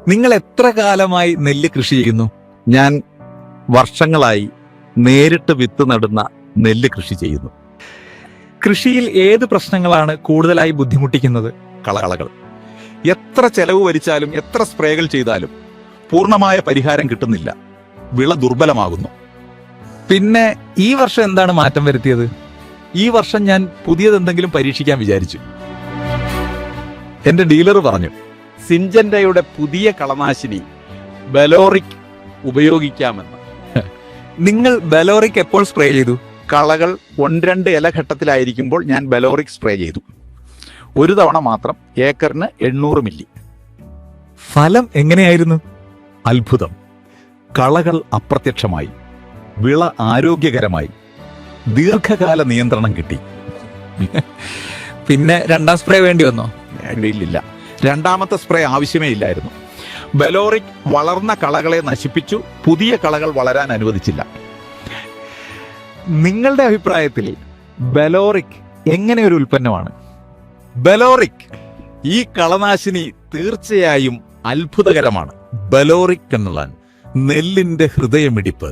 നിങ്ങൾ എത്ര കാലമായി നെല്ല് കൃഷി ചെയ്യുന്നു? ഞാൻ വർഷങ്ങളായി നേരിട്ട് വിത്ത് നടുന്ന നെല്ല് കൃഷി ചെയ്യുന്നു. കൃഷിയിൽ ഏത് പ്രശ്നങ്ങളാണ് കൂടുതലായി ബുദ്ധിമുട്ടിക്കുന്നത്? കളകൾ. എത്ര ചെലവ് വരിച്ചാലും എത്ര സ്പ്രേകൾ ചെയ്താലും പൂർണ്ണമായ പരിഹാരം കിട്ടുന്നില്ല. വിള ദുർബലമാകുന്നു. പിന്നെ ഈ വർഷം എന്താണ് മാറ്റം വരുത്തിയത്? ഈ വർഷം ഞാൻ പുതിയതെന്തെങ്കിലും പരീക്ഷിക്കാൻ വിചാരിച്ചു. എന്റെ ഡീലർ പറഞ്ഞു, സിൻജന്റയുടെ പുതിയ കളനാശിനി ബലോറിക് ഉപയോഗിക്കാമെന്ന്. നിങ്ങൾ ബലോറിക് എപ്പോൾ സ്പ്രേ ചെയ്തു? കളകൾ 1-2 ഇല ഘട്ടത്തിലായിരിക്കുമ്പോൾ ഞാൻ ബലോറിക് സ്പ്രേ ചെയ്തു. ഒരു തവണ മാത്രം, ഏക്കറിന് 800 മില്ലി. ഫലം എങ്ങനെയായിരുന്നു? അത്ഭുതം. കളകൾ അപ്രത്യക്ഷമായി, വിള ആരോഗ്യകരമായി, ദീർഘകാല നിയന്ത്രണം കിട്ടി. പിന്നെ രണ്ടാം സ്പ്രേ വേണ്ടി വന്നോ? ഇല്ല, രണ്ടാമത്തെ സ്പ്രേ ആവശ്യമേ ഇല്ലായിരുന്നു. ബലോറിക് വളർന്ന കളകളെ നശിപ്പിച്ചു, പുതിയ കളകൾ വളരാൻ അനുവദിച്ചില്ല. നിങ്ങളുടെ അഭിപ്രായത്തിൽ ബലോറിക് എങ്ങനെ ഒരു ഉൽപ്പന്നമാണ്? ബലോറിക് ഈ കളനാശിനി തീർച്ചയായും അത്ഭുതകരമാണ്. ബലോറിക് എന്നുള്ള നെല്ലിന്റെ ഹൃദയമിടിപ്പ്